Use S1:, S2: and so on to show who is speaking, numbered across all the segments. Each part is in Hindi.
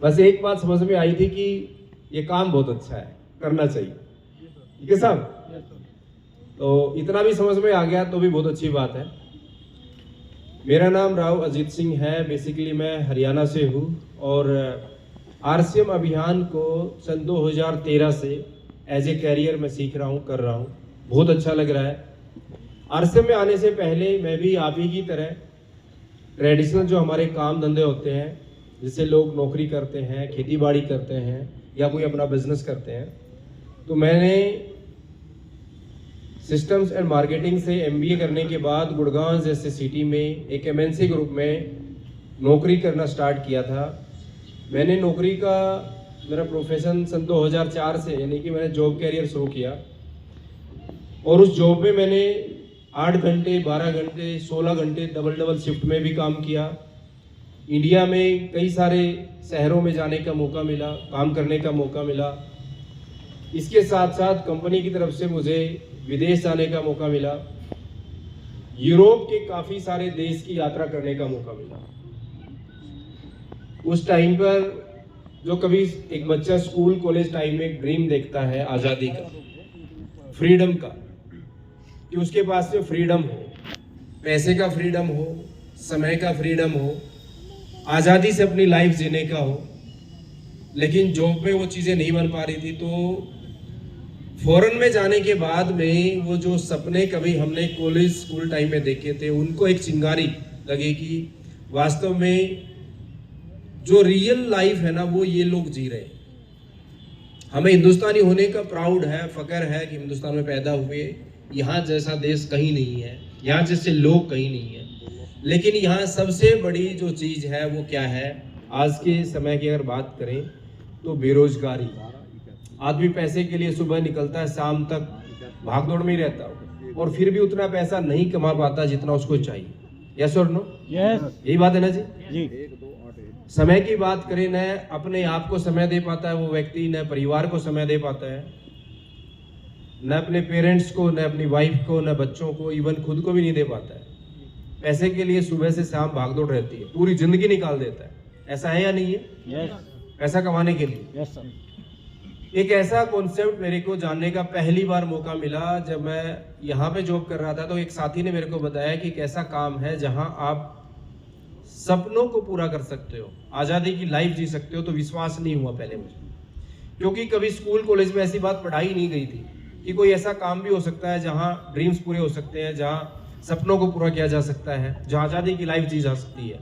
S1: बस एक बात समझ में आई थी कि ये काम बहुत अच्छा है, करना चाहिए। ठीक है साहब? तो इतना भी समझ में आ गया तो भी बहुत अच्छी बात है। मेरा नाम राव अजीत सिंह है। बेसिकली मैं हरियाणा से हूँ और आरसीएम अभियान को सन 2013 से एज ए कैरियर में सीख रहा हूँ, कर रहा हूँ। बहुत अच्छा लग रहा है। आरसीएम में आने से पहले मैं भी आप ही की तरह ट्रेडिशनल जो हमारे काम धंधे होते हैं, जिससे लोग नौकरी करते हैं, खेती बाड़ी करते हैं या कोई अपना बिजनेस करते हैं, तो मैंने सिस्टम्स एंड मार्केटिंग से एमबीए करने के बाद गुड़गांव जैसे सिटी में एक एमएनसी ग्रुप में नौकरी करना स्टार्ट किया था। मैंने नौकरी का मेरा प्रोफेशन सन 2004 से, यानी कि मैंने जॉब कैरियर शुरू किया और उस जॉब में मैंने 8 घंटे, 12 घंटे, 16 घंटे डबल शिफ्ट में भी काम किया। इंडिया में कई सारे शहरों में जाने का मौका मिला, काम करने का मौका मिला। इसके साथ साथ कंपनी की तरफ से मुझे विदेश जाने का मौका मिला। यूरोप के काफ़ी सारे देश की यात्रा करने का मौका मिला। उस टाइम पर जो कभी एक बच्चा स्कूल कॉलेज टाइम में ड्रीम देखता है आज़ादी का, फ्रीडम का, कि उसके पास में फ्रीडम हो, पैसे का फ्रीडम हो, समय का फ्रीडम हो, आज़ादी से अपनी लाइफ जीने का हो, लेकिन जॉब में वो चीज़ें नहीं बन पा रही थी। तो फॉरेन में जाने के बाद में वो जो सपने कभी हमने कॉलेज स्कूल टाइम में देखे थे, उनको एक चिंगारी लगी कि वास्तव में जो रियल लाइफ है ना, वो ये लोग जी रहे हैं। हमें हिंदुस्तानी होने का प्राउड है, फख्र है कि हिंदुस्तान में पैदा हुए। यहाँ जैसा देश कहीं नहीं है, यहाँ जैसे लोग कहीं नहीं है। लेकिन यहाँ सबसे बड़ी जो चीज़ है वो क्या है? आज के समय की अगर बात करें तो बेरोजगारी। आदमी पैसे के लिए सुबह निकलता है, शाम तक भागदौड़ में ही रहता है और फिर भी उतना पैसा नहीं कमा पाता जितना उसको चाहिए। यस और नो?
S2: यस।
S1: यही बात है ना जी?
S2: जी।
S1: समय की बात करें, न अपने आप को समय दे पाता है वो व्यक्ति, न परिवार को समय दे पाता है, न अपने पेरेंट्स को, न अपनी वाइफ को, न बच्चों को, इवन खुद को भी नहीं दे पाता है। पैसे के लिए सुबह से शाम भागदौड़ रहती है, पूरी जिंदगी निकाल देता है। ऐसा है या नहीं है?
S2: यस।
S1: पैसा कमाने के लिए।
S2: Yes sir.
S1: एक ऐसा कॉन्सेप्ट मेरे को जानने का पहली बार मौका मिला जब मैं यहाँ पे जॉब कर रहा था। तो एक साथी ने मेरे को बताया कि एक ऐसा काम है जहाँ आप सपनों को पूरा कर सकते हो, आज़ादी की लाइफ जी सकते हो। तो विश्वास नहीं हुआ पहले मुझे, क्योंकि कभी स्कूल कॉलेज में ऐसी बात पढ़ाई नहीं गई थी कि कोई ऐसा काम भी हो सकता है जहाँ ड्रीम्स पूरे हो सकते हैं, जहाँ सपनों को पूरा किया जा सकता है, जहाँ आज़ादी की लाइफ जी जा सकती है।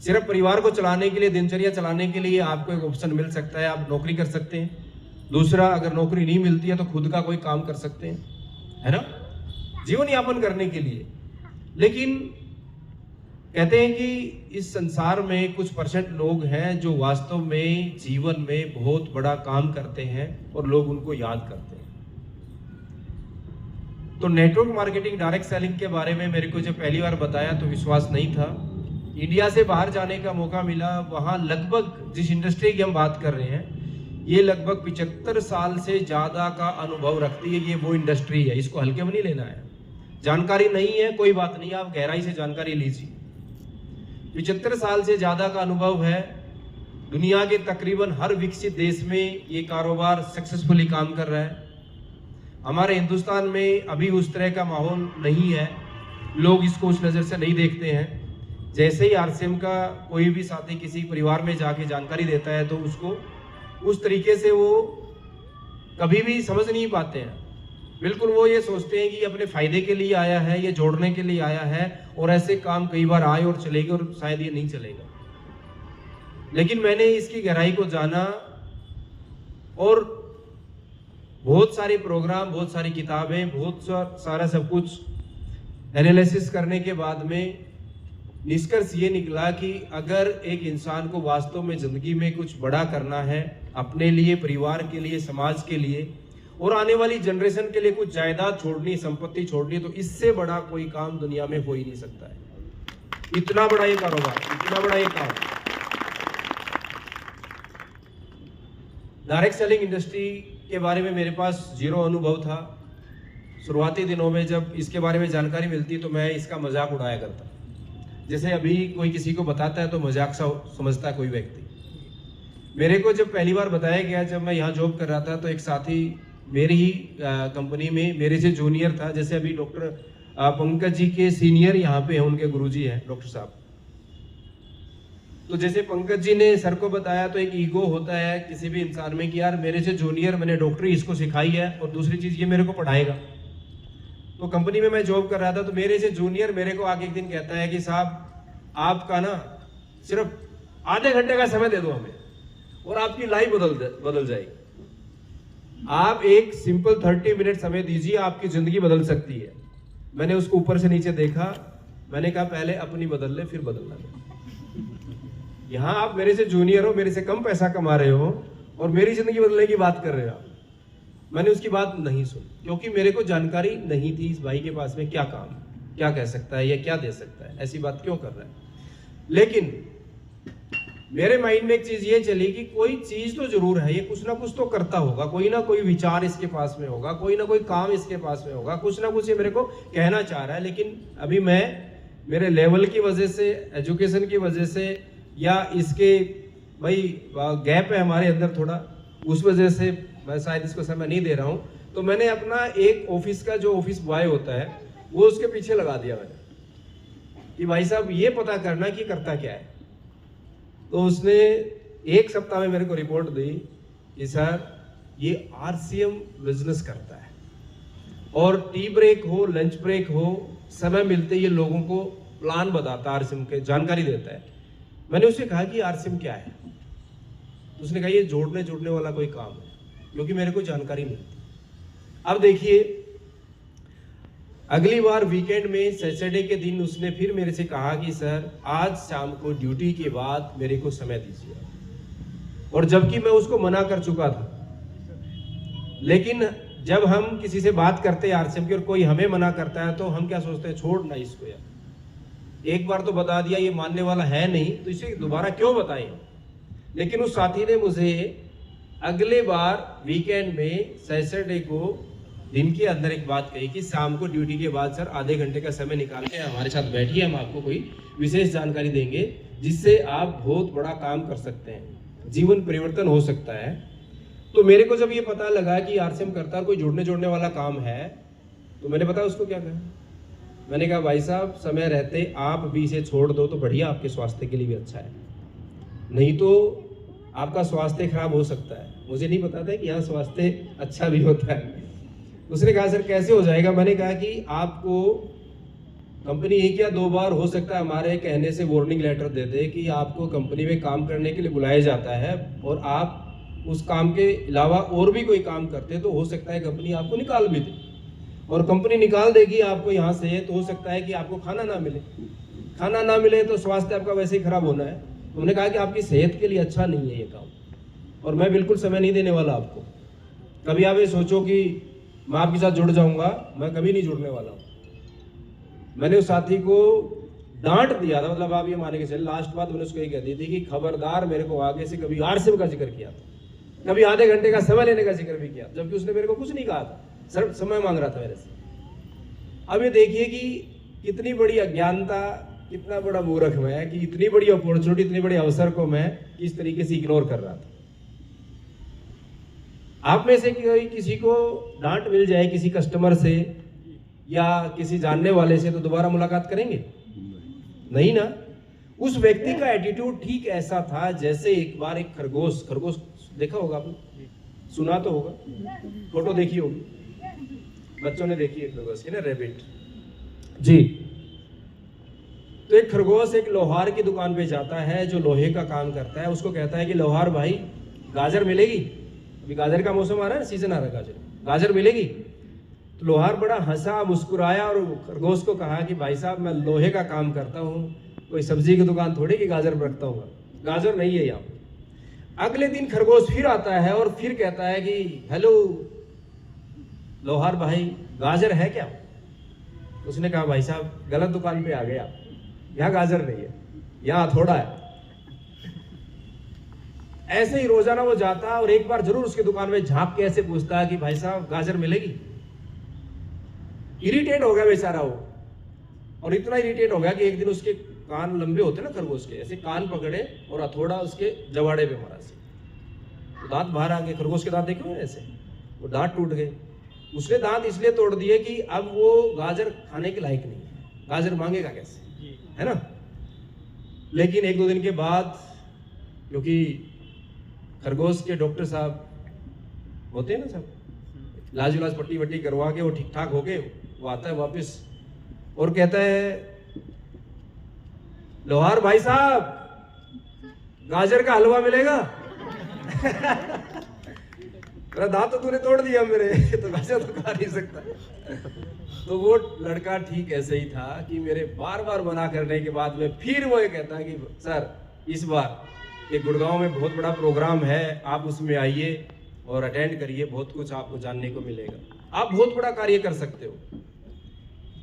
S1: सिर्फ परिवार को चलाने के लिए, दिनचर्या चलाने के लिए आपको एक ऑप्शन मिल सकता है, आप नौकरी कर सकते हैं। दूसरा, अगर नौकरी नहीं मिलती है तो खुद का कोई काम कर सकते हैं, है ना, जीवन यापन करने के लिए। लेकिन कहते हैं कि इस संसार में कुछ परसेंट लोग हैं जो वास्तव में जीवन में बहुत बड़ा काम करते हैं और लोग उनको याद करते हैं। तो नेटवर्क मार्केटिंग, डायरेक्ट सेलिंग के बारे में मेरे को जब पहली बार बताया तो विश्वास नहीं था। इंडिया से बाहर जाने का मौका मिला। वहाँ लगभग जिस इंडस्ट्री की हम बात कर रहे हैं, ये लगभग 75 साल से ज़्यादा का अनुभव रखती है। ये वो इंडस्ट्री है, इसको हल्के में नहीं लेना है। जानकारी नहीं है कोई बात नहीं, आप गहराई से जानकारी लीजिए। 75 साल से ज़्यादा का अनुभव है। दुनिया के तकरीबन हर विकसित देश में ये कारोबार सक्सेसफुली काम कर रहा है। हमारे हिंदुस्तान में अभी उस तरह का माहौल नहीं है, लोग इसको उस नज़र से नहीं देखते हैं। जैसे ही आरसीएम का कोई भी साथी किसी परिवार में जाके जानकारी देता है तो उसको उस तरीके से वो कभी भी समझ नहीं पाते हैं। बिल्कुल वो ये सोचते हैं कि अपने फायदे के लिए आया है, ये जोड़ने के लिए आया है, और ऐसे काम कई बार आए और चलेगा और शायद ये नहीं चलेगा। लेकिन मैंने इसकी गहराई को जाना और बहुत सारे प्रोग्राम, बहुत सारी किताबें, बहुत सारा सब कुछ एनालिसिस करने के बाद में निष्कर्ष ये निकला कि अगर एक इंसान को वास्तव में जिंदगी में कुछ बड़ा करना है, अपने लिए, परिवार के लिए, समाज के लिए और आने वाली जनरेशन के लिए कुछ जायदाद छोड़नी, संपत्ति छोड़नी, तो इससे बड़ा कोई काम दुनिया में हो ही नहीं सकता है। इतना बड़ा ये कारोबार, इतना बड़ा ये काम। डायरेक्ट सेलिंग इंडस्ट्री के बारे में मेरे पास जीरो अनुभव था। शुरुआती दिनों में जब इसके बारे में जानकारी मिलती तो मैं इसका मजाक उड़ाया करता। जैसे अभी कोई किसी को बताता है तो मजाक सा समझता है कोई व्यक्ति। मेरे को जब पहली बार बताया गया, जब मैं यहाँ जॉब कर रहा था, तो एक साथी मेरी ही कंपनी में मेरे से जूनियर था। जैसे अभी डॉक्टर पंकज जी के सीनियर यहाँ पे हैं, उनके गुरुजी हैं डॉक्टर साहब। तो जैसे पंकज जी ने सर को बताया, तो एक ईगो होता है किसी भी इंसान में कि यार मेरे से जूनियर, मैंने डॉक्टरी इसको सिखाई है, और दूसरी चीज़ ये मेरे को पढ़ाएगा। तो कंपनी में मैं जॉब कर रहा था, तो मेरे से जूनियर मेरे को आके एक दिन कहता है कि साहब आपका ना सिर्फ आधे घंटे का समय दे दो हमें, और आपकी लाइफ बदल जाएगी। आप एक सिंपल 30 मिनट समय दीजिए, आपकी जिंदगी बदल सकती है। मैंने उसको ऊपर से नीचे देखा, मैंने कहा पहले अपनी बदल ले, फिर बदलना ले। यहाँ आप मेरे से जूनियर हो, मेरे से कम पैसा कमा रहे हो, और मेरी जिंदगी बदलने की बात कर रहे हो। मैंने उसकी बात नहीं सुनी, क्योंकि मेरे को जानकारी नहीं थी इस भाई के पास में क्या काम, क्या कह सकता है या क्या दे सकता है, ऐसी बात क्यों कर रहा है। लेकिन मेरे माइंड में एक चीज ये चली कि कोई चीज तो जरूर है, ये कुछ ना कुछ तो करता होगा, कोई ना कोई विचार इसके पास में होगा, कोई ना कोई काम इसके पास में होगा, कुछ ना कुछ ये मेरे को कहना चाह रहा है। लेकिन अभी मैं मेरे लेवल की वजह से, एजुकेशन की वजह से, या इसके भाई गैप है हमारे अंदर थोड़ा, उस वजह से मैं शायद इसको समय नहीं दे रहा हूँ। तो मैंने अपना एक ऑफिस का जो ऑफिस बॉय होता है, वो उसके पीछे लगा दिया मैंने कि भाई साहब ये पता करना कि करता क्या है। तो उसने एक सप्ताह में मेरे को रिपोर्ट दी कि सर ये आरसीएम बिजनेस करता है, और टी ब्रेक हो, लंच ब्रेक हो, समय मिलते ये लोगों को प्लान बताता है, आरसीएम के जानकारी देता है। मैंने उससे कहा कि आरसीएम क्या है, तो उसने कहा ये जोड़ने वाला कोई काम है, क्योंकि मेरे को जानकारी नहीं थी। अब देखिए, अगली बार वीकेंड में सैटरडे के दिन उसने फिर मेरे से कहा कि सर आज शाम को ड्यूटी के बाद मेरे को समय दीजिए, और जबकि मैं उसको मना कर चुका था। लेकिन जब हम किसी से बात करते हैं आरसीएम की और कोई हमें मना करता है, तो हम क्या सोचते हैं, छोड़ ना इसको यार, एक बार तो बता दिया, ये मानने वाला है नहीं, तो इसे दोबारा क्यों बताएं। लेकिन उस साथी ने मुझे अगले बार वीकेंड में सैटरडे को दिन के अंदर एक बात कही कि शाम को ड्यूटी के बाद सर आधे घंटे का समय निकाल के हमारे साथ बैठिए, हम आपको कोई विशेष जानकारी देंगे जिससे आप बहुत बड़ा काम कर सकते हैं, जीवन परिवर्तन हो सकता है। तो मेरे को जब ये पता लगा कि आरसीएम करता है, कोई जोड़ने वाला काम है, तो मैंने पता उसको क्या कहा, मैंने कहा भाई साहब समय रहते आप भी इसे छोड़ दो तो बढ़िया, आपके स्वास्थ्य के लिए भी अच्छा है, नहीं तो आपका स्वास्थ्य खराब हो सकता है। मुझे नहीं पता था कि यहाँ स्वास्थ्य अच्छा भी होता है। उसने कहा सर कैसे हो जाएगा। मैंने कहा कि आपको कंपनी एक या दो बार हो सकता है हमारे कहने से वार्निंग लेटर दे दे कि आपको कंपनी में काम करने के लिए बुलाया जाता है, और आप उस काम के अलावा और भी कोई काम करते, तो हो सकता है कंपनी आपको निकाल भी दे, और कंपनी निकाल देगी आपको यहाँ से, तो हो सकता है कि आपको खाना ना मिले, खाना ना मिले तो स्वास्थ्य आपका वैसे ही खराब होना है। उन्होंने कहा कि आपकी सेहत के लिए अच्छा नहीं है ये काम, और मैं बिल्कुल समय नहीं देने वाला आपको। कभी आप ये सोचो कि मैं आपके साथ जुड़ जाऊंगा, मैं कभी नहीं जुड़ने वाला हूँ। मैंने उस साथी को डांट दिया था, मतलब आप ये माने के चले, लास्ट बात मैंने उसको ये कह दी थी कि खबरदार मेरे को आगे से कभी आरसीएम का जिक्र किया था, कभी आधे घंटे का समय लेने का जिक्र भी किया, जबकि उसने मेरे को कुछ नहीं कहा था, सिर्फ समय मांग रहा था मेरे से। अब ये देखिए कि कितनी बड़ी अज्ञानता, कितना बड़ा मूर्ख मैं, कि इतनी बड़ी अपॉर्चुनिटी, इतनी बड़ी अवसर को मैं इस तरीके से इग्नोर कर रहा था। आप में से कोई किसी को डांट मिल जाए किसी कस्टमर से या किसी जानने वाले से, तो दोबारा मुलाकात करेंगे? नहीं ना। उस व्यक्ति का एटीट्यूड ठीक ऐसा था जैसे एक बार एक खरगोश देखा होगा आपने, सुना तो होगा, फोटो देखी होगी, बच्चों ने देखी है खरगोश की ना, रैबिट जी। तो एक खरगोश एक लोहार की दुकान पे जाता है जो लोहे का काम करता है, उसको कहता है कि लोहार भाई गाजर मिलेगी, अभी गाजर का मौसम आ रहा है, सीजन आ रहा है, गाजर मिलेगी। तो लोहार बड़ा हंसा, मुस्कुराया और खरगोश को कहा कि भाई साहब मैं लोहे का काम करता हूँ, कोई सब्जी की दुकान थोड़ी कि गाजर रखता हूँ, गाजर नहीं है यहाँ। अगले दिन खरगोश फिर आता है और फिर कहता है कि हेलो लोहार भाई गाजर है क्या? उसने कहा भाई साहब गलत दुकान पे आ गए आप, यहाँ गाजर नहीं है, यहाँ थोड़ा है। ऐसे ही रोजाना वो जाता और एक बार जरूर उसकी दुकान में झांक के ऐसे पूछता है कि भाई साहब गाजर मिलेगी। इरिटेट हो गया बेचारा वो, और इतना इरिटेट हो गया कि एक दिन उसके कान लंबे होते ना खरगोश के, ऐसे कान पकड़े और हथौड़ा उसके जवाड़े पे मारा से, तो दांत बाहर आ गए। खरगोश के दांत देखे हुए ऐसे, वो दांत टूट गए। उसने दांत इसलिए तोड़ दिए कि अब वो गाजर खाने के लायक नहीं है, गाजर मांगेगा कैसे, है ना। लेकिन 1-2 दिन के बाद, क्योंकि खरगोश के डॉक्टर साहब होते हैं ना सब, इलाज उलाज पट्टी वट्टी करवा के वो ठीक ठाक हो गए, वो आता है वापस और कहता है, लोहार भाई साहब गाजर का हलवा मिलेगा? मेरा दांत तो तूने तोड़ दिया मेरे, तो गाजर तो खा नहीं सकता। तो वो लड़का ठीक ऐसे ही था कि मेरे बार बार मना करने के बाद में फिर वो ये कहता है कि सर इस बार एक गुड़गांव में बहुत बड़ा प्रोग्राम है, आप उसमें आइए और अटेंड करिए, बहुत कुछ आपको जानने को मिलेगा, आप बहुत बड़ा कार्य कर सकते हो।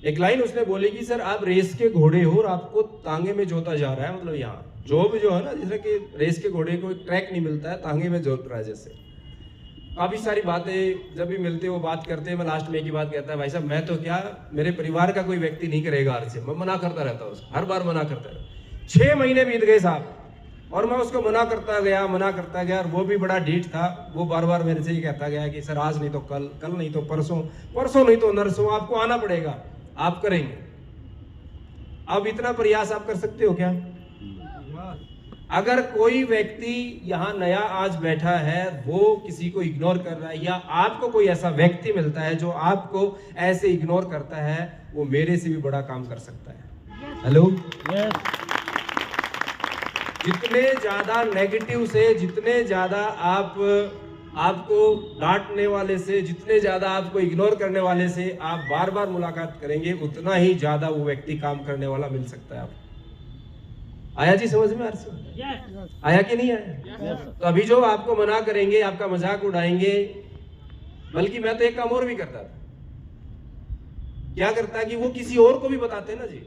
S1: एक लाइन उसने बोली कि सर आप रेस के घोड़े हो और आपको तांगे में जोता जा रहा है, मतलब यहाँ जो भी जो है ना, जैसे कि रेस के घोड़े को एक ट्रैक नहीं मिलता है, तांगे में जोत रहा है जैसे। काफी सारी बातें जब भी मिलते वो बात करते हैं। मैं लास्ट में एक ही बात कहता है, भाई साहब मैं तो क्या, मेरे परिवार का कोई व्यक्ति नहीं करेगा आज से, मैं मना करता रहता हूँ, हर बार मना करता रहता। 6 महीने बीत गए साहब, और मैं उसको मना करता गया और वो भी बड़ा ढीठ था। वो बार बार मेरे से ही कहता गया कि सर आज नहीं तो कल, कल नहीं तो परसों, परसों नहीं तो नरसों, आपको आना पड़ेगा, आप करेंगे। अब इतना प्रयास आप कर सकते हो क्या? अगर कोई व्यक्ति यहाँ नया आज बैठा है, वो किसी को इग्नोर कर रहा है, या आपको कोई ऐसा व्यक्ति मिलता है जो आपको ऐसे इग्नोर करता है, वो मेरे से भी बड़ा काम कर सकता है। हेलो, जितने ज्यादा नेगेटिव से, जितने ज्यादा आपको डांटने वाले से, जितने ज्यादा आपको इग्नोर करने वाले से आप बार बार मुलाकात करेंगे, उतना ही ज्यादा वो व्यक्ति काम करने वाला मिल सकता है आपको। आया जी समझ में? आया कि नहीं आया? तो अभी जो आपको मना करेंगे, आपका मजाक उड़ाएंगे, बल्कि मैं तो एक काम और भी करता था। क्या करता कि वो किसी और को भी बताते ना जी,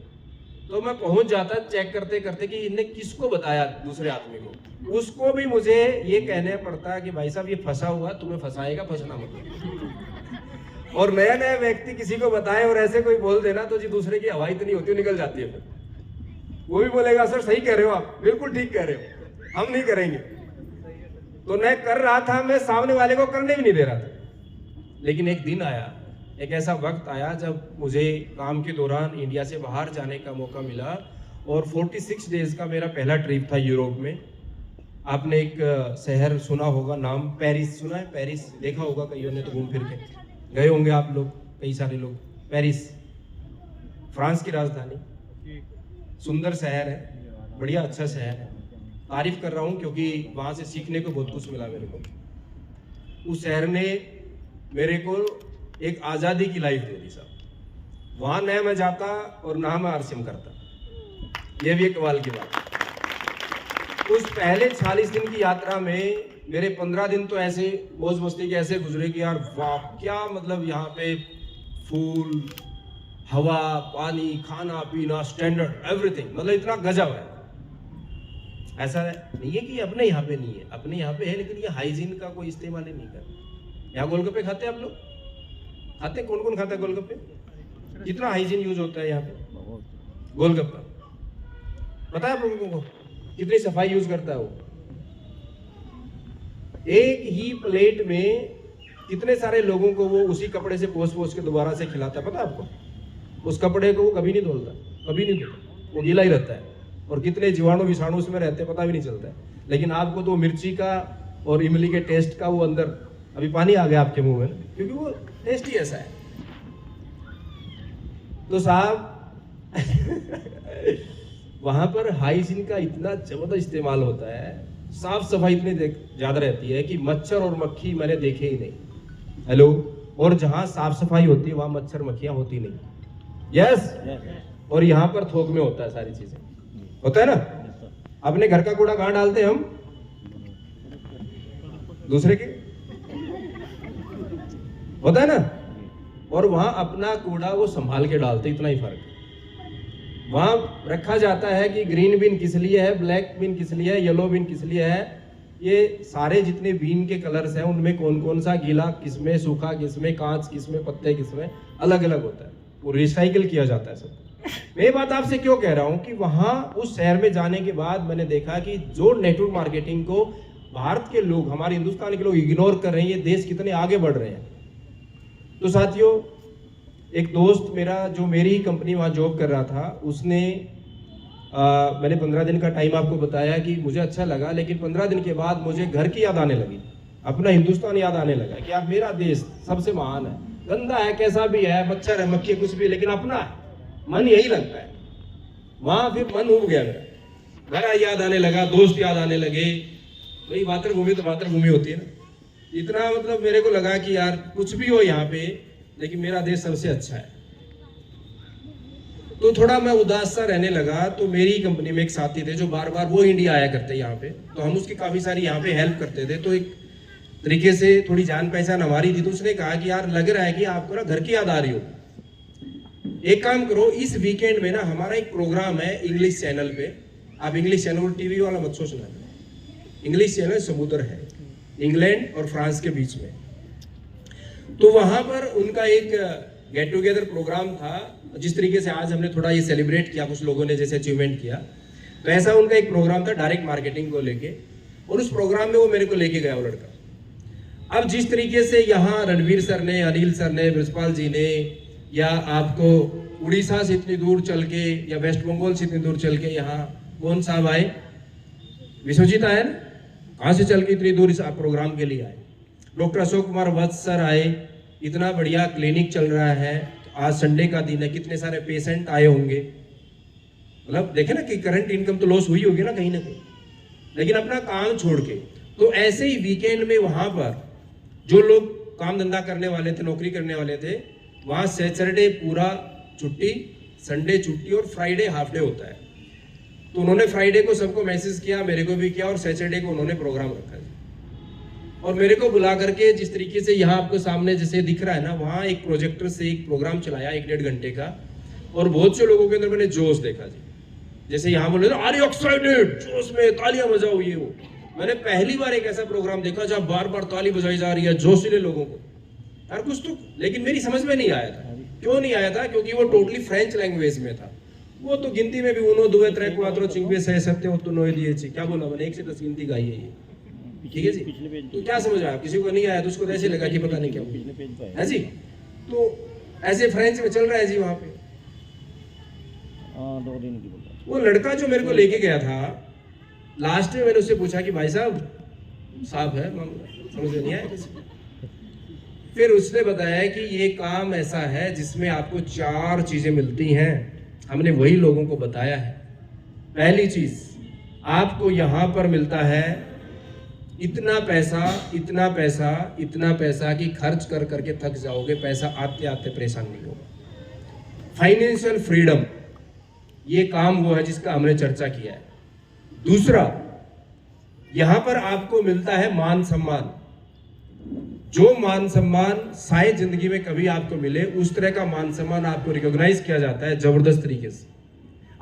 S1: तो मैं पहुंच जाता चेक करते करते कि इनने किसको बताया दूसरे आदमी को, उसको भी मुझे ये कहने पड़ता कि भाई साहब ये फंसा हुआ, तुम्हें फंसाएगा, फंसना मत। और नया नया व्यक्ति किसी को बताए और ऐसे कोई बोल देना तो जी दूसरे की हवा इतनी होती है, निकल जाती है। फिर वो भी बोलेगा सर सही कह रहे हो आप, बिल्कुल ठीक कह रहे हो, हम नहीं करेंगे। तो मैं कर रहा था, मैं सामने वाले को करने भी नहीं दे रहा था। लेकिन एक दिन आया, एक ऐसा वक्त आया जब मुझे काम के दौरान इंडिया से बाहर जाने का मौका मिला, और 46 डेज का मेरा पहला ट्रिप था यूरोप में। आपने एक शहर सुना होगा नाम, पेरिस सुना है? पेरिस देखा होगा कईयों ने, तो घूम फिर के गए होंगे आप लोग, कई सारे लोग। पेरिस फ्रांस की राजधानी, सुंदर शहर है, बढ़िया अच्छा शहर है। तारीफ कर रहा हूँ क्योंकि वहाँ से सीखने को बहुत कुछ मिला मेरे को। उस शहर ने मेरे को एक आज़ादी की लाइफ दे दी साहब। वहाँ न मैं जाता और ना मैं आरसीएम करता, ये भी एक कमाल की बात है। उस पहले 40 दिन की यात्रा में मेरे 15 दिन तो ऐसे मौज मस्ती के ऐसे गुजरे कि यार वाह, क्या मतलब यहाँ पे फूल, हवा, पानी, खाना पीना, स्टैंडर्ड, एवरीथिंग, मतलब इतना गजब है। ऐसा नहीं है कि अपने यहाँ पे नहीं है, अपने यहाँ पे है, लेकिन ये हाइजीन का कोई इस्तेमाल ही नहीं कर। यहाँ गोलगप्पे खाते हैं आप लोग? खाते? कौन कौन खाता है गोलगप्पे? कितना हाइजीन यूज होता है यहाँ पे गोलगप्पा, पता है आप लोगों को? कितनी सफाई यूज करता है वो। एक ही प्लेट में कितने सारे लोगों को वो उसी कपड़े से पोंछ के दोबारा से खिलाता है, पता है आपको? उस कपड़े को वो कभी नहीं धोता, कभी नहीं धोता, वो गीला ही रहता है। और कितने जीवाणु विषाणु उसमें रहते हैं पता भी नहीं चलता है। लेकिन आपको तो मिर्ची का और इमली के टेस्ट का वो अंदर, अभी पानी आ गया आपके मुंह में, क्योंकि वो टेस्ट ही ऐसा है। तो साहब वहां पर हाइजीन का इतना जबरदस्त इस्तेमाल होता है, साफ सफाई इतनी ज्यादा रहती है कि मच्छर और मक्खी मैंने देखे ही नहीं। हेलो, और जहां साफ सफाई होती है वहां मच्छर मक्खियां होती नहीं। यस, और यहाँ पर थोक में होता है, सारी चीजें होता है ना। अपने घर का कूड़ा कहाँ डालते हैं हम? दूसरे के होता है ना। और वहां अपना कूड़ा वो संभाल के डालते, इतना ही फर्क। वहां रखा जाता है कि ग्रीन बीन किस लिए है, ब्लैक बीन किस लिए है, येलो बीन किस लिए है। ये सारे जितने बीन के कलर्स हैं उनमें कौन कौन सा गीला किसमें, सूखा किसमें, कांच किसमें, पत्ते किसमें, अलग अलग होता है। वो रिसाइकिल किया जाता है सब। मैं ये बात आपसे क्यों कह रहा हूं कि वहां उस शहर में जाने के बाद मैंने देखा कि जो नेटवर्क मार्केटिंग को भारत के लोग, हमारे हिंदुस्तान के लोग इग्नोर कर रहे हैं ये देश कितने आगे बढ़ रहे हैं। तो साथियों, एक दोस्त मेरा जो मेरी ही कंपनी वहाँ जॉब कर रहा था, उसने मैंने 15 दिन का टाइम आपको बताया कि मुझे अच्छा लगा, लेकिन 15 दिन के बाद मुझे घर की याद आने लगी, अपना हिंदुस्तान याद आने लगा कि यार मेरा देश सबसे महान है। गंदा है, कैसा भी है, मच्छर है, मक्खी कुछ भी, लेकिन अपना है, मन यही लगता है। वहां फिर मन उब गया मेरा, घर याद आने लगा, दोस्त याद आने लगे। भाई मातृभूमि तो मातृभूमि होती है ना। इतना मतलब मेरे को लगा कि यार कुछ भी हो यहाँ पे, लेकिन मेरा देश सबसे अच्छा है। तो थोड़ा मैं उदास सा रहने लगा। तो मेरी कंपनी में एक साथी थे जो बार बार वो इंडिया आया करते यहाँ पे, तो हम उसकी काफी सारी यहाँ पे हेल्प करते थे। तो एक तरीके से थोड़ी जान पहचान हमारी थी। तो उसने कहा कि यार लग रहा है कि आपको ना घर की याद आ रही हो, एक काम करो, इस वीकेंड में ना हमारा एक प्रोग्राम है इंग्लिश चैनल पे। आप इंग्लिश चैनल टीवी वाला मत सोचना, इंग्लिश चैनल समुद्र है इंग्लैंड और फ्रांस के बीच में। तो वहां पर उनका एक गेट टुगेदर प्रोग्राम था। जिस तरीके से आज हमने थोड़ा ये सेलिब्रेट किया, कुछ लोगों ने जैसे अचीवमेंट किया, तो ऐसा उनका एक प्रोग्राम था डायरेक्ट मार्केटिंग को लेके। और उस प्रोग्राम में वो मेरे को लेके गया वो लड़का। अब जिस तरीके से यहाँ रणवीर सर ने, अनिल सर ने, ब्रजपाल जी ने, या आपको उड़ीसा से इतनी दूर चल के या वेस्ट बंगाल से इतनी दूर चल के यहाँ कौन साहब आए, विश्वजीत आए ना, कहाँ से चल के इतनी दूर इस प्रोग्राम के लिए आए। डॉक्टर अशोक कुमार वत्स सर आए, इतना बढ़िया क्लिनिक चल रहा है, आज संडे का दिन है, कितने सारे पेशेंट आए होंगे। मतलब देखे ना कि करंट इनकम तो लॉस हुई होगी ना कहीं, लेकिन अपना काम छोड़ के। तो ऐसे ही वीकेंड में वहां पर जो लोग काम धंधा करने वाले थे, नौकरी करने वाले थे, वहां सैटरडे पूरा छुट्टी, संडे छुट्टी और फ्राइडे हाफ डे होता है। तो उन्होंने फ्राइडे को सबको मैसेज किया, मेरे को भी किया, और सैटरडे को उन्होंने प्रोग्राम रखा और मेरे को बुला करके जिस तरीके से यहाँ आपको सामने जैसे दिख रहा है ना, वहाँ एक प्रोजेक्टर से एक प्रोग्राम चलाया 1-1.5 घंटे का। और बहुत से लोगों के अंदर मैंने जोश देखा जी, जैसे यहाँ बोले आर यू एक्साइटेड, जोश में तालियां बजाओ, ये वो। मैंने पहली बार एक ऐसा प्रोग्राम देखा जहाँ बार बार ताली बजाई जा रही है, जोशीले लोगों को, यार कुछ तो। लेकिन मेरी समझ में नहीं आया था। क्यों नहीं आया था? क्योंकि वो टोटली फ्रेंच लैंग्वेज में था। वो तो गिनती में भी 1 2 3 4 5 6 7 8 9 10, क्या बोला मैंने, 1 से 10 गिनती गाई है ये, ठीक है जी। तो क्या समझ आया? किसी को नहीं आया तो उसको तो ऐसे लगा कि पता नहीं क्या है जी। तो ऐसे फ्रेंच में चल रहा है जी वहां पे।
S2: 2 दिन की बोला।
S1: वो लड़का जो मेरे को लेके गया था, लास्ट में मैंने उससे पूछा कि भाई साहब है समझ में नहीं आया किसी। फिर उसने बताया कि ये काम ऐसा है जिसमें आपको 4 चीजें मिलती हैं। हमने वही लोगों को बताया है। पहली चीज, आपको यहां पर मिलता है इतना पैसा, इतना पैसा, इतना पैसा कि खर्च कर करके थक जाओगे, पैसा आते आते परेशान नहीं होगा। फाइनेंशियल फ्रीडम, ये काम वो है जिसका हमने चर्चा किया है। दूसरा, यहां पर आपको मिलता है मान सम्मान। जो मान सम्मान शायद जिंदगी में कभी आपको मिले, उस तरह का मान सम्मान आपको रिकॉग्नाइज किया जाता है जबरदस्त तरीके से।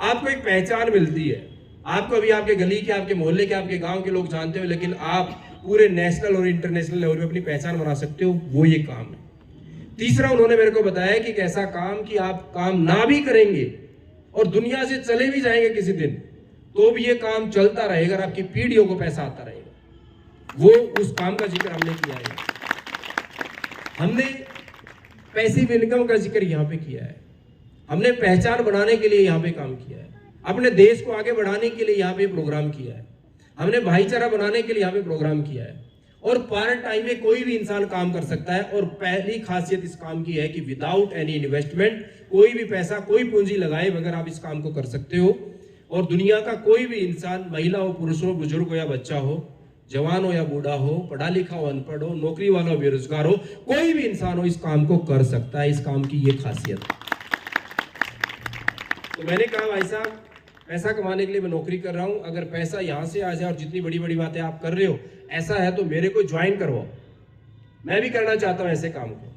S1: आपको एक पहचान मिलती है। आपको अभी आपके गली के, आपके मोहल्ले के, आपके गांव के लोग जानते हो, लेकिन आप पूरे नेशनल और इंटरनेशनल लेवल पे अपनी पहचान बना सकते हो, वो ये काम है। तीसरा, उन्होंने मेरे को बताया कि कैसा काम कि आप काम ना भी करेंगे और दुनिया से चले भी जाएंगे किसी दिन, तो भी ये काम चलता रहेगा और आपकी पीढ़ियों को पैसा आता रहेगा। वो उस काम का जिक्र हमने किया है। हमने पैसिव इनकम का जिक्र यहाँ पे किया है। हमने पहचान बनाने के लिए यहाँ पे काम किया है। अपने देश को आगे बढ़ाने के लिए यहाँ पे प्रोग्राम किया है। हमने भाईचारा बनाने के लिए यहाँ पे प्रोग्राम किया है। और पार्ट टाइम में कोई भी इंसान काम कर सकता है। और पहली खासियत इस काम की है कि विदाउट एनी इन्वेस्टमेंट, कोई भी पैसा, कोई पूंजी लगाए बगैर आप इस काम को कर सकते हो। और दुनिया का कोई भी इंसान, महिला हो, पुरुष हो, बुजुर्ग हो या बच्चा हो, जवान हो या बूढ़ा हो, पढ़ा लिखा हो, अनपढ़ हो, नौकरी वाला हो, बेरोजगार हो, कोई भी इंसान हो, इस काम को कर सकता है। इस काम की ये खासियत है। तो मैंने कहा भाई साहब, पैसा कमाने के लिए मैं नौकरी कर रहा हूं, अगर पैसा यहां से आ जाए और जितनी बड़ी बड़ी बातें आप कर रहे हो, ऐसा है तो मेरे को ज्वाइन करवाओ। मैं भी करना चाहता हूं ऐसे काम को।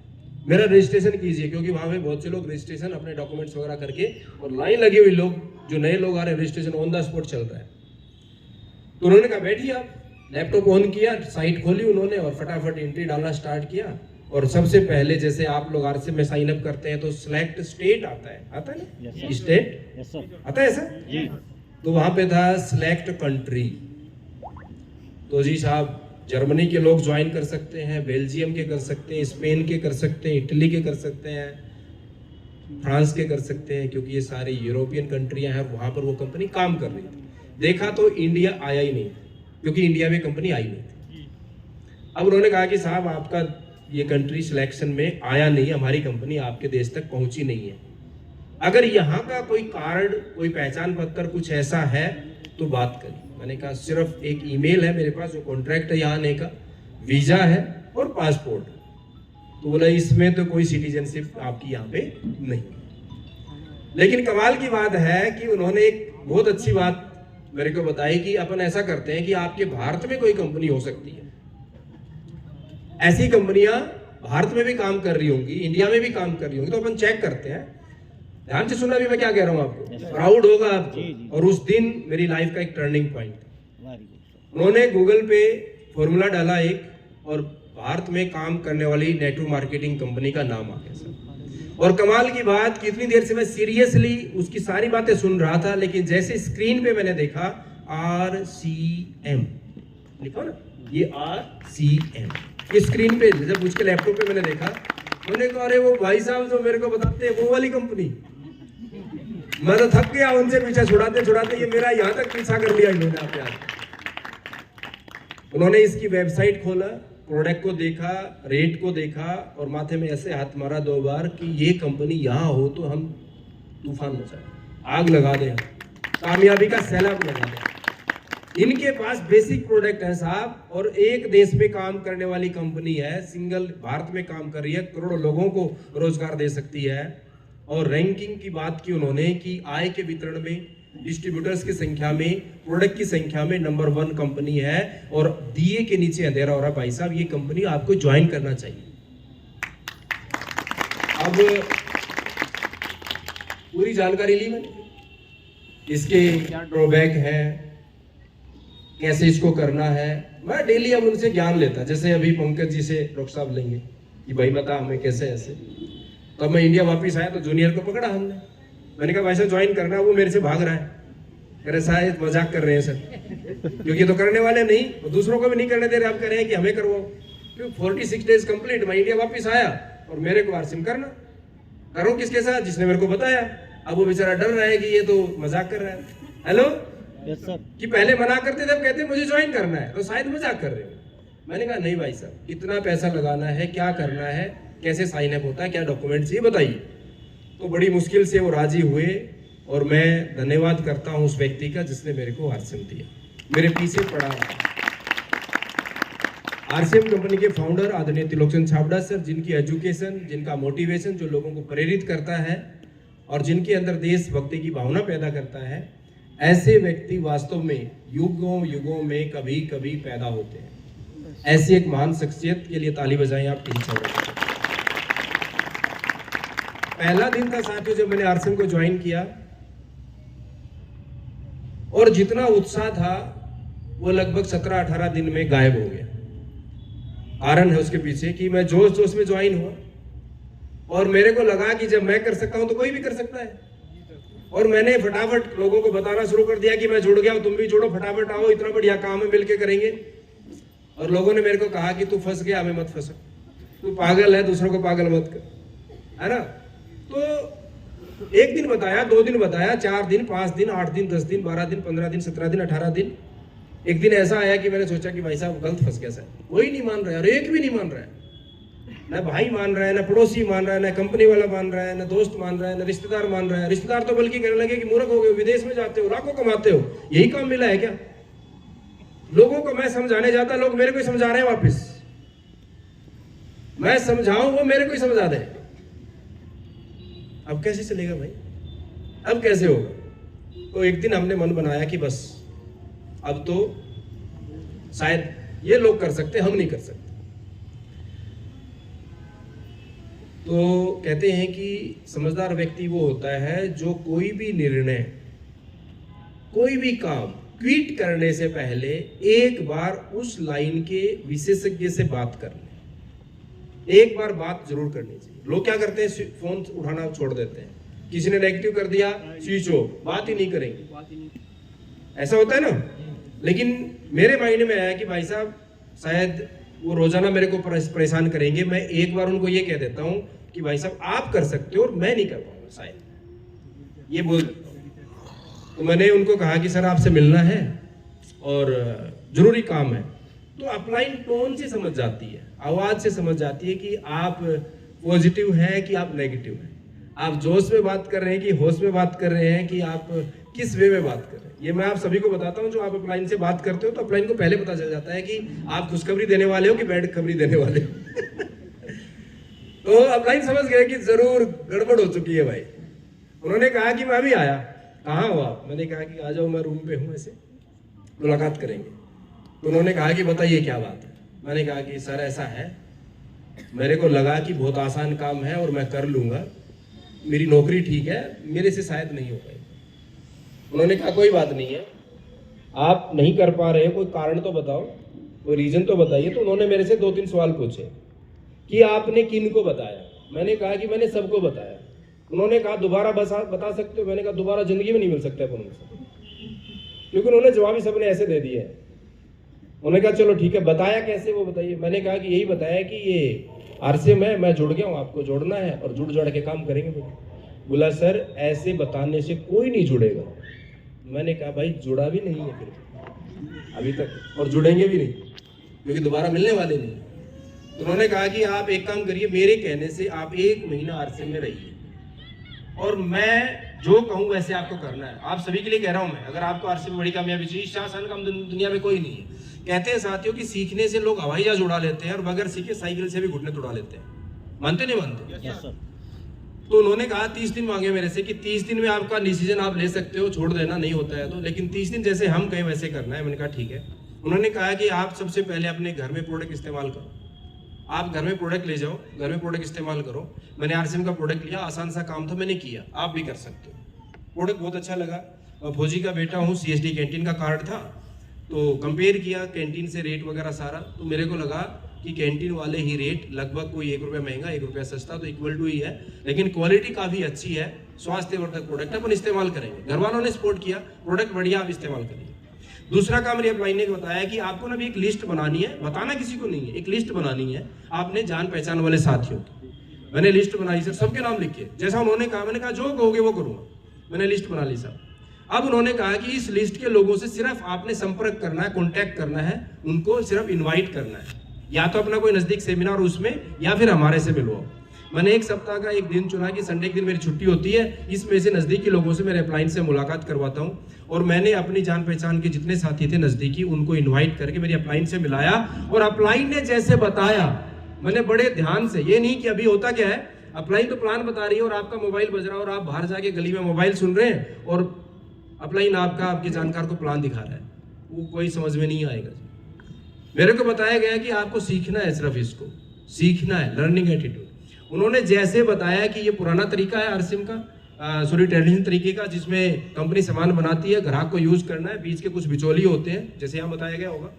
S1: मेरा रजिस्ट्रेशन कीजिए, क्योंकि वहां पे बहुत से लोग रजिस्ट्रेशन अपने डॉक्यूमेंट्स वगैरह करके, और लाइन लगी हुई लोग, जो नए लोग आ रहे हैं, रजिस्ट्रेशन ऑन द स्पॉट चल रहा है। तो उन्होंने कहा बैठिए आप। लैपटॉप ऑन किया, साइट खोली उन्होंने और फटाफट एंट्री डालना स्टार्ट किया। और सबसे पहले जैसे आप लोग आरसी में साइन अप करते हैं तो सिलेक्ट स्टेट आता है ना, स्टेट आता है सर जी। तो वहां पे था सिलेक्ट कंट्री। तो जी साहब जर्मनी के लोग ज्वाइन कर सकते हैं, बेल्जियम के कर सकते हैं, स्पेन के कर सकते हैं, इटली के कर सकते हैं, फ्रांस के कर सकते हैं, क्योंकि ये सारी यूरोपियन कंट्रियां हैं, वहां पर वो कंपनी काम कर रही थी। देखा तो इंडिया आया ही नहीं, क्योंकि इंडिया में कंपनी आई नहीं थी। अब उन्होंने कहा कि साहब आपका ये कंट्री सिलेक्शन में आया नहीं, हमारी कंपनी आपके देश तक पहुंची नहीं है। अगर यहाँ का कोई कार्ड, कोई पहचान पत्र कुछ ऐसा है तो बात करिए। मैंने कहा सिर्फ एक ईमेल है मेरे पास, जो कॉन्ट्रैक्ट है यहाँ आने का, वीजा है और पासपोर्ट। तो बोला इसमें तो कोई सिटीजनशिप आपकी यहाँ पे नहीं। लेकिन कमाल की बात है कि उन्होंने एक बहुत अच्छी बात मेरे को बताई कि अपन ऐसा करते हैं कि आपके भारत में कोई कंपनी हो सकती है, ऐसी कंपनियां भारत में भी काम कर रही होंगी, इंडिया में भी काम कर रही होंगी, तो अपन चेक करते हैं। ध्यान से सुनना भी, मैं क्या कह रहा हूं आपको, प्राउड होगा आपको। और उस दिन मेरी लाइफ का एक टर्निंग पॉइंट था। उन्होंने गूगल पे फॉर्मूला डाला एक, और भारत में काम करने वाली नेटवर्क मार्केटिंग कंपनी का नाम आ गया सर। और कमाल की बात कि इतनी देर से मैं सीरियसली उसकी सारी बातें सुन रहा था, लेकिन जैसे स्क्रीन पे मैंने देखा RCM लिखा ना, ये RCM ये स्क्रीन पे, जब उसके लैपटॉप पे मैंने देखा, मैंने कहा अरे वो भाई साहब जो मेरे को बताते हैं वो वाली कंपनी। मैं तो थक गया उनसे पीछा छुड़ाते छुड़ाते, ये मेरा यहाँ तक पीछा कर लिया इन्होंने आप यार। उन्होंने इसकी वेबसाइट खोला, प्रोडक्ट को देखा, रेट को देखा, और माथे में ऐसे हाथ मारा 2 बार कि ये कंपनी यहाँ हो तो हम तूफान मचाए, आग लगा दें, कामयाबी का सैलाब लगा दें। इनके पास बेसिक प्रोडक्ट है साहब, और एक देश में काम करने वाली कंपनी है, सिंगल भारत में काम कर रही है, करोड़ों लोगों को रोजगार दे सकती है। और रैंकिंग की बात की उन्होंने कि आय के वितरण में, डिस्ट्रीब्यूटर्स की संख्या में, प्रोडक्ट की संख्या में नंबर 1 कंपनी है। और दिए के नीचे अंधेरा हो रहा भाई साहब, ये कंपनी आपको ज्वाइन करना चाहिए। अब पूरी जानकारी ली मैंने, इसके क्या ड्रॉबैक है, कैसे इसको करना है। मैं डेली अब उनसे ज्ञान लेता, जैसे अभी पंकज जी से डॉक्टर साहब लेंगे कि भाई बता हमें कैसे ऐसे। तब मैं इंडिया वापस आया तो जूनियर को पकड़ा हमने, मैंने कहा भाई साहब ज्वाइन करना है, वो मेरे से भाग रहा है, कह रहे शायद मजाक कर रहे हैं सर, क्योंकि तो करने वाले नहीं, वो दूसरों को भी नहीं करने दे रहे, आप कह रहे हैं कि हमें करवाओ। क्योंकि 46 डेज कंप्लीट, मैं इंडिया वापस आया और मेरे को RCM करना, करूँ किसके साथ, जिसने मेरे को बताया। अब वो बेचारा डर रहा है कि ये तो मजाक कर रहा है। हेलो सर, कि पहले मना करते थे, अब कहते मुझे ज्वाइन करना है, तो शायद मजाक कर रहे हो। मैंने कहा नहीं भाई साहब, कितना पैसा लगाना है, क्या करना है, कैसे साइन अप होता है, क्या डॉक्यूमेंट चाहिए बताइए। तो बड़ी मुश्किल से वो राजी हुए, और मैं धन्यवाद करता हूं उस व्यक्ति का जिसने मेरे को RCM दिया, मेरे पीछे पड़ा। RCM कंपनी के फाउंडर आदरणीय त्रिलोकचंद छाबड़ा सर, जिनकी एजुकेशन, जिनका मोटिवेशन जो लोगों को प्रेरित करता है और जिनके अंदर देशभक्ति की भावना पैदा करता है, ऐसे व्यक्ति वास्तव में युगों युगों में कभी कभी पैदा होते हैं। ऐसी एक महान शख्सियत के लिए ताली बजाएं आप। पहला दिन था साथियों जब मैंने RCM को ज्वाइन किया, और जितना उत्साह था वो लगभग 17-18 दिन में गायब हो गया। कारण है उसके पीछे कि मैं जोश जोश में ज्वाइन हुआ, और मेरे को लगा कि जब मैं कर सकता हूं तो कोई भी कर सकता है। और मैंने फटाफट लोगों को बताना शुरू कर दिया कि मैं जुड़ गया, तुम भी जुड़ो, फटाफट आओ, इतना बढ़िया काम है, मिलके करेंगे। और लोगों ने मेरे को कहा कि तू फंस गया, हमें मत फंसा, तू पागल है, दूसरों को पागल मत कर, है ना। तो 1 दिन बताया, 2 दिन बताया, 4 दिन, 5 दिन, 8 दिन, 10 दिन, 12 दिन, 15 दिन, 17 दिन, 18 दिन। एक दिन ऐसा आया कि मैंने सोचा कि भाई साहब गलत फंस गया सर, कोई नहीं मान रहा है, और एक भी नहीं मान रहा है, ना भाई मान रहा है, ना पड़ोसी मान रहा है, ना कंपनी वाला मान रहा है, ना दोस्त मान रहा है, ना रिश्तेदार मान रहा है। रिश्तेदार तो बल्कि कहने लगे कि मूर्ख हो गए, विदेश में जाते हो, लाखों कमाते हो, यही काम मिला है क्या। लोगों को मैं समझाने जाता, लोग मेरे को ही समझा रहे हैं वापिस, मैं समझाऊं वो मेरे को ही समझा दे। अब कैसे चलेगा भाई, अब कैसे होगा। तो एक दिन हमने मन बनाया कि बस अब तो शायद ये लोग कर सकते, हम नहीं कर सकते। तो कहते हैं कि समझदार व्यक्ति वो होता है जो कोई भी निर्णय, कोई भी काम क्विट करने से पहले एक बार उस लाइन के विशेषज्ञ से बात कर ले। एक बार बात जरूर करनी चाहिए। लोग क्या करते हैं, फोन उठाना छोड़ देते हैं, किसी ने नेगेटिव कर दिया, स्विच ऑफ, बात ही नहीं करेंगे, ऐसा होता है ना। लेकिन मेरे माइंड में आया कि भाई साहब शायद वो रोजाना मेरे को परेशान करेंगे, मैं एक बार उनको ये कह देता हूँ कि भाई साहब आप कर सकते हो और मैं नहीं कर पाऊंगा, शायद ये बोल देता हूँ। तो मैंने उनको कहा कि सर आपसे मिलना है और जरूरी काम है। तो अपलाइन टोन से समझ जाती है, आवाज से समझ जाती है कि आप पॉजिटिव हैं कि आप नेगेटिव हैं, आप जोश में बात कर रहे हैं कि होश में बात कर रहे हैं, कि आप किस वे में बात कर रहे हैं। ये मैं आप सभी को बताता हूँ, जो आप अपलाइन से बात करते हो तो अपलाइन को पहले पता चल जाता है कि आप खुशखबरी देने वाले हो कि बैड खबरी देने वाले हो। तो अपलाइन समझ गए कि जरूर गड़बड़ हो चुकी है भाई। उन्होंने कहा कि मैं अभी आया। कहाँ हो आप? मैंने कहा कि आ जाओ, मैं रूम पे हूँ, ऐसे मुलाकात करेंगे। तो उन्होंने कहा कि बताइए क्या बात है। मैंने कहा कि सर ऐसा है, मेरे को लगा कि बहुत आसान काम है और मैं कर लूंगा, मेरी नौकरी ठीक है, मेरे से शायद नहीं हो पाएगी। उन्होंने कहा कोई बात नहीं है, आप नहीं कर पा रहे, कोई कारण तो बताओ, कोई रीजन तो बताइए। तो उन्होंने मेरे से 2-3 सवाल पूछे कि आपने किन को बताया। मैंने कहा कि मैंने सबको बताया। उन्होंने कहा दोबारा बता सकते हो? मैंने कहा दोबारा जिंदगी में नहीं मिल सकता अपन उनसे, क्योंकि उन्होंने जवाब ही सबने ऐसे दे दिए है। उन्होंने कहा चलो ठीक है, बताया कैसे वो बताइए। मैंने कहा कि यही बताया कि ये आरसीएम है, मैं जुड़ गया हूँ, आपको जोड़ना है और जुड़ जाड़ के काम करेंगे। बोला सर ऐसे बताने से कोई नहीं जुड़ेगा। मैंने कहा भाई जुड़ा भी नहीं है फिर अभी तक, और जुड़ेंगे भी नहीं क्योंकि दोबारा मिलने वाले नहीं। तो उन्होंने कहा कि आप एक काम करिए, मेरे कहने से आप 1 महीना आरसीएम में रहिए और मैं जो कहूँ वैसे आपको करना है। आप सभी के लिए कह रहा हूँ मैं, अगर आपको आरसीएम में बड़ी कामयाबी चाहिए, इस आसान काम दुनिया में कोई नहीं है। कहते हैं साथियों कि सीखने से लोग हवाई जहाज उड़ा लेते हैं और बगैर सीखे साइकिल से भी घुटने तोड़ा लेते हैं। मानते नहीं मानते?
S2: Yes sir.
S1: तो उन्होंने कहा 30 दिन मांगे मेरे से कि 30 दिन में आपका डिसीजन आप ले सकते हो, छोड़ देना नहीं होता है तो, लेकिन 30 दिन जैसे हम कहें वैसे करना है। मैंने कहा ठीक है। उन्होंने कहा कि आप सबसे पहले अपने घर में प्रोडक्ट इस्तेमाल करो, आप घर में प्रोडक्ट ले जाओ, घर में प्रोडक्ट इस्तेमाल करो। मैंने आरसीएम का प्रोडक्ट लिया, आसान सा काम था, मैंने किया, आप भी कर सकते हो। प्रोडक्ट बहुत अच्छा लगा। फौजी का बेटा हूँ, CSD कैंटीन का कार्ड था, तो कंपेयर किया कैंटीन से रेट वगैरह सारा, तो मेरे को लगा कि कैंटीन वाले ही रेट, लगभग कोई 1 रुपया महंगा 1 रुपया सस्ता, तो इक्वल टू ही है, लेकिन क्वालिटी काफ़ी अच्छी है, स्वास्थ्यवर्धक प्रोडक्ट अपन इस्तेमाल करेंगे। घर वालों ने सपोर्ट किया, प्रोडक्ट बढ़िया, आप इस्तेमाल करिए। दूसरा काम मेरे अपलाइन ने बताया कि आपको ना भी एक लिस्ट बनानी है, बताना किसी को नहीं है, एक लिस्ट बनानी है आपने जान पहचान वाले साथियों की। मैंने लिस्ट बनाई सर, सबके नाम लिखे जैसा उन्होंने कहा। मैंने कहा जो कहोगे वो करूँगा। मैंने लिस्ट बना ली साहब। अब उन्होंने कहा कि इस लिस्ट के लोगों से सिर्फ आपने संपर्क करना है, कांटेक्ट करना है, उनको सिर्फ इनवाइट करना है, या तो अपना कोई नजदीक सेमिनार उसमें, या फिर हमारे से मिलो। मैंने 1 सप्ताह का एक दिन चुना कि संडे के दिन मेरी छुट्टी होती है, इसमें से नजदीकी लोगों से मेरे अपलाइन से मुलाकात करवाता हूं। और मैंने अपनी जान पहचान के जितने साथी थे नजदीकी, उनको इन्वाइट करके मेरी अपलाइन से मिलाया। और अपलाइन ने जैसे बताया, मैंने बड़े ध्यान से, ये नहीं कि अभी होता क्या है, अपलाइन तो प्लान बता रही है और आपका मोबाइल बज रहा है और आप बाहर जाके गली में मोबाइल सुन रहे हैं और अपलाइन आपके जानकार को प्लान दिखा रहा है, वो कोई समझ में नहीं आएगा। मेरे को बताया गया कि आपको सीखना है, सिर्फ इसको सीखना है, लर्निंग एटीट्यूड। उन्होंने जैसे बताया कि ये पुराना तरीका है आरसीएम का, ट्रेडिशनल तरीके का, जिसमें कंपनी सामान बनाती है, ग्राहक को यूज करना है, बीच के कुछ बिचौलिए होते हैं, जैसे यहाँ बताया गया होगा,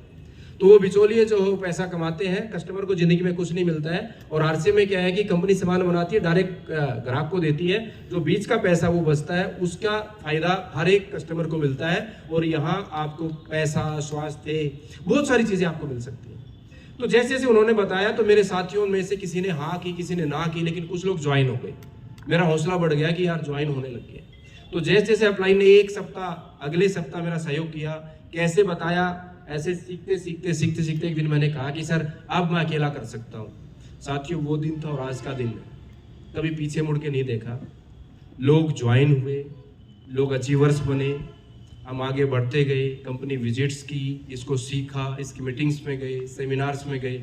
S1: तो वो बिचौलिए जो पैसा कमाते हैं, कस्टमर को जिंदगी में कुछ नहीं मिलता है। और आरसीएम में क्या है कि कंपनी सामान बनाती है, डायरेक्ट ग्राहक को देती है, जो बीच का पैसा वो बचता है, उसका फायदा हर एक कस्टमर को मिलता है। और यहाँ आपको पैसा, स्वास्थ्य, बहुत सारी चीजें आपको मिल सकती है। तो जैसे जैसे उन्होंने बताया, तो मेरे साथियों में से किसी ने हाँ की, किसी ने ना की, लेकिन कुछ लोग ज्वाइन हो गए। मेरा हौसला बढ़ गया कि यार ज्वाइन होने लग गए। तो जैसे जैसे अपलाइन ने 1 सप्ताह, अगले सप्ताह मेरा सहयोग किया, कैसे बताया, ऐसे सीखते सीखते सीखते सीखते एक दिन मैंने कहा कि सर अब मैं अकेला कर सकता हूँ। साथियों वो दिन था और आज का दिन है, कभी पीछे मुड़ के नहीं देखा। लोग ज्वाइन हुए, लोग अचीवर्स बने, हम आगे बढ़ते गए, कंपनी विजिट्स की, इसको सीखा, इसकी मीटिंग्स में गए, सेमिनार्स में गए।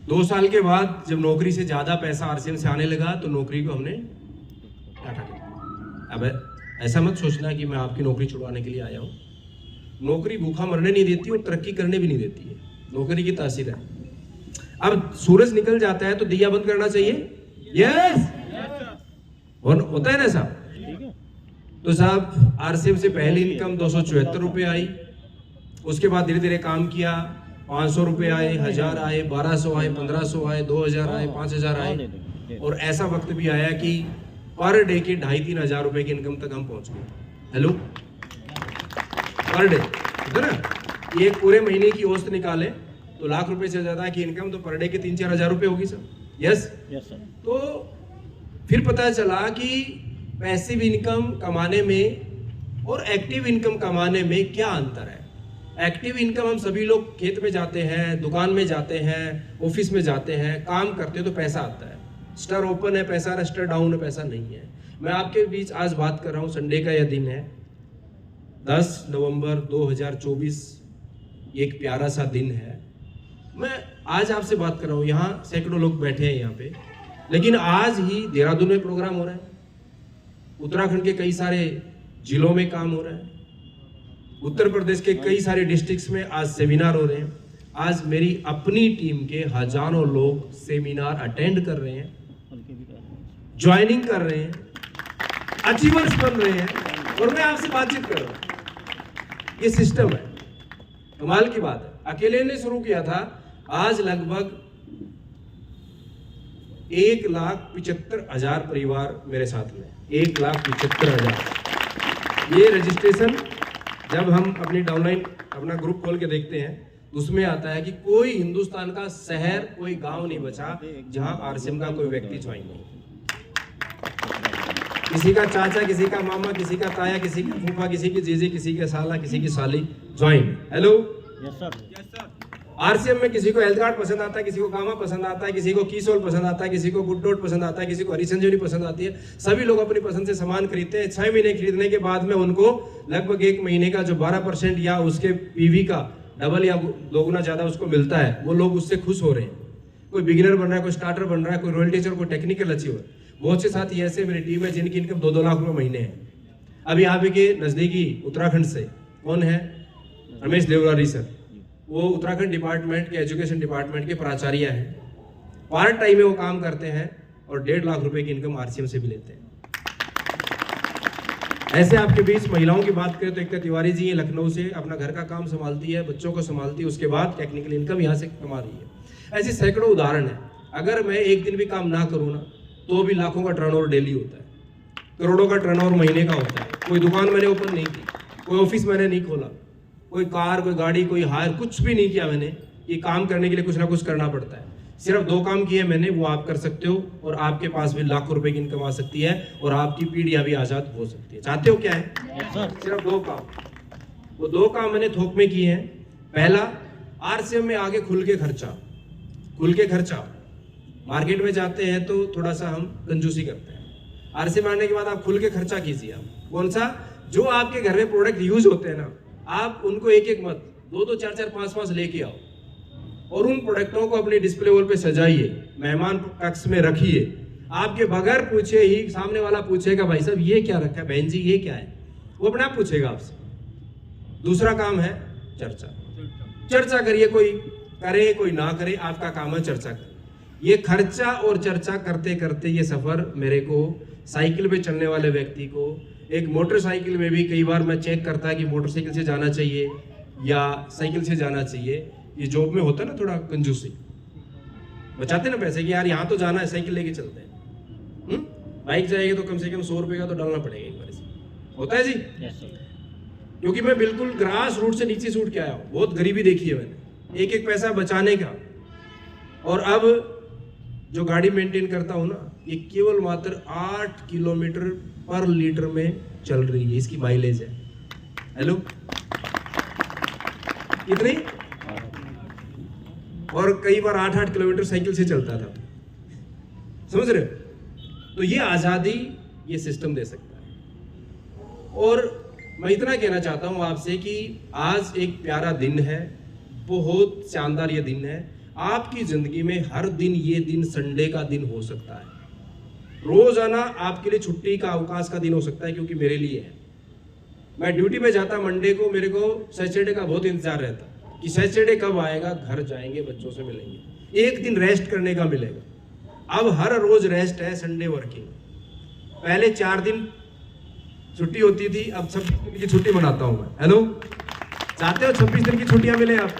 S1: 2 साल के बाद जब नौकरी से ज़्यादा पैसा आरसीएम से आने लगा, तो नौकरी को हमने टाटा कर दिया। अब ऐसा मत सोचना कि मैं आपकी नौकरी छुड़वाने के लिए आया हूँ। नौकरी भूखा मरने नहीं देती और तरक्की करने भी नहीं देती है, नौकरी की तासीर है। अब सूरज निकल जाता है तो दिया बंद करना चाहिए। यस होता है ना साहब? तो साहब आरसीएम से पहली इनकम 274 रुपये आई, उसके बाद धीरे धीरे काम किया, 500 रुपये आए, 1000 आए, 1200 आए, 1500 आए, 2000 आए, 5000 आए, और ऐसा वक्त भी आया कि पर डे के 2500-3000 रुपये की इनकम तक हम पहुंच गए। हेलो, पर डे है ना, ये पूरे महीने की औसत निकाले तो लाख रुपए से ज्यादा की इनकम तो पर डे के 3-4 हजार रुपए होगी सर। Yes
S2: yes sir.
S1: तो फिर पता चला कि पैसिव इनकम कमाने में और एक्टिव इनकम कमाने में क्या अंतर है। एक्टिव इनकम हम सभी लोग खेत में जाते हैं, दुकान में जाते हैं, ऑफिस में जाते हैं, काम करते हैं तो पैसा आता है। स्टर ओपन है पैसा, स्टर डाउन है पैसा नहीं है। मैं आपके बीच आज बात कर रहा हूँ, संडे का यह दिन है 10 नवंबर 2024, एक प्यारा सा दिन है। मैं आज आपसे बात कर रहा हूँ, यहाँ सैकड़ों लोग बैठे हैं यहाँ पे, लेकिन आज ही देहरादून में प्रोग्राम हो रहा है, उत्तराखंड के कई सारे जिलों में काम हो रहा है, उत्तर प्रदेश के कई सारे डिस्ट्रिक्ट्स में आज सेमिनार हो रहे हैं। आज मेरी अपनी टीम के हजारों लोग सेमिनार अटेंड कर रहे हैं, ज्वाइनिंग कर रहे हैं, अचीवर्स बन रहे हैं, और मैं आपसे बातचीत कर रहा हूं। ये सिस्टम है, कमाल की बात है। अकेले ने शुरू किया था, आज लगभग 1,75,000 परिवार मेरे साथ में, 1,75,000। ये रजिस्ट्रेशन जब हम अपनी डाउनलाइन अपना ग्रुप खोल के देखते हैं उसमें आता है कि कोई हिंदुस्तान का शहर, कोई गांव नहीं बचा जहां आरसीएम का कोई व्यक्ति ज्वाइन नहीं। किसी का चाचा, किसी का मामा, किसी का ताया, किसी की फूफा, किसी की जीजी, किसी के साला, किसी की साली join. Hello
S2: yes sir. Yes sir.
S1: RCM में किसी को हेल्थ कार्ड पसंद आता है, किसी को गामा पसंद आता है, किसी को कीसोल पसंद आता है, किसी को गुड डॉट पसंद आता है, किसी को हरी संजीवनी पसंद आती है। सभी लोग अपनी पसंद से सामान खरीदते हैं। 6 महीने खरीदने के बाद में उनको लगभग 1 महीने का जो 12% या उसके पीवी का डबल या दोगुना ज्यादा उसको मिलता है, वो लोग उससे खुश हो रहे हैं। कोई बिगिनर बन रहा है, कोई स्टार्टर बन रहा है, कोई रॉयल टीचर, कोई टेक्निकल अचीवर। बहुत से साथी ऐसे मेरी टीम है जिनकी इनकम 2-2 लाख रुपए महीने है। अभी यहाँ के नजदीकी उत्तराखंड से कौन है, रमेश देवरारी सर, वो उत्तराखंड डिपार्टमेंट के एजुकेशन डिपार्टमेंट के प्राचार्य हैं। पार्ट टाइम में वो काम करते हैं और 1.5 लाख रुपए की इनकम आरसीएम से भी लेते हैं। ऐसे आपके बीच महिलाओं की बात करें तो एकता तिवारी जी लखनऊ से अपना घर का काम संभालती है, बच्चों को संभालती है, उसके बाद टेक्निकल इनकम यहाँ से कमा रही है। ऐसे सैकड़ों उदाहरण है। अगर मैं एक दिन भी काम ना करूँ ना तो भी लाखों का टर्नओवर डेली होता है, करोड़ों का टर्नओवर महीने का होता है। कोई दुकान मैंने ओपन नहीं की, कोई ऑफिस मैंने नहीं खोला, कोई कार, कोई गाड़ी, कोई हायर, कुछ भी नहीं किया मैंने। ये काम करने के लिए कुछ ना कुछ करना पड़ता है। सिर्फ 2 काम किए मैंने, वो आप कर सकते हो और आपके पास भी लाखों रुपए की इनकम आ सकती है और आपकी पीढ़ियां भी आजाद हो सकती है। चाहते हो क्या है? सिर्फ 2 काम। वो 2 काम मैंने थोक में किए हैं। पहला, आरसीएम में आगे खुल के खर्चा। मार्केट में जाते हैं तो थोड़ा सा हम कंजूसी करते हैं। आरसीएम आने के बाद आप खुल के खर्चा कीजिए। आप कौन सा? जो आपके घर में प्रोडक्ट यूज होते हैं ना, आप उनको एक मत 2-2, 4-4, 5-5 लेके आओ और उन प्रोडक्टों को अपने डिस्प्ले वॉल पे सजाइए, मेहमान कक्ष में रखिए। आपके बगैर पूछे ही सामने वाला पूछेगा, भाई साहब ये क्या रखा है, बहन जी ये क्या है, वो अपने आप पूछेगा आपसे। दूसरा काम है चर्चा करिए। कोई करे कोई ना करे, आपका काम है चर्चा करें। ये खर्चा और चर्चा करते करते ये सफर मेरे को, साइकिल पे चलने वाले व्यक्ति को, एक मोटरसाइकिल में भी कई बार मैं चेक करता है कि मोटरसाइकिल से जाना चाहिए या साइकिल से जाना चाहिए। ये जॉब में होता है ना थोड़ा कंजूसी, बचाते ना पैसे कि यार यहाँ तो जाना है, साइकिल लेके चलते हैं। बाइक जाएगी तो कम से कम 100 रुपए का तो डालना पड़ेगा एक बार से। होता है जी? क्योंकि मैं बिल्कुल ग्रास रूट से नीचे से उठ के आया हूँ, बहुत गरीबी देखी है मैंने, एक पैसा बचाने का। और अब जो गाड़ी मेंटेन करता हूँ ना, ये केवल मात्र 8 किलोमीटर पर लीटर में चल रही है, इसकी माइलेज है। हेलो, कितनी? और कई बार 8-8 किलोमीटर साइकिल से चलता था। समझ रहे हो? तो ये आजादी ये सिस्टम दे सकता है। और मैं इतना कहना चाहता हूं आपसे कि आज एक प्यारा दिन है, बहुत शानदार ये दिन है। आपकी जिंदगी में हर दिन ये दिन संडे का दिन हो सकता है। रोजाना आपके लिए छुट्टी का, अवकाश का दिन हो सकता है, क्योंकि मेरे लिए है। मैं ड्यूटी पे जाता मंडे को, मेरे को सैटरडे का बहुत इंतजार रहता कि सैटरडे कब आएगा, घर जाएंगे, बच्चों से मिलेंगे, एक दिन रेस्ट करने का मिलेगा। अब हर रोज रेस्ट है, संडे वर्किंग। पहले 4 दिन छुट्टी होती थी, अब 26 दिन की छुट्टी मनाता हूं मैं। हेलो, चाहते हो 26 दिन की छुट्टियां मिले आप?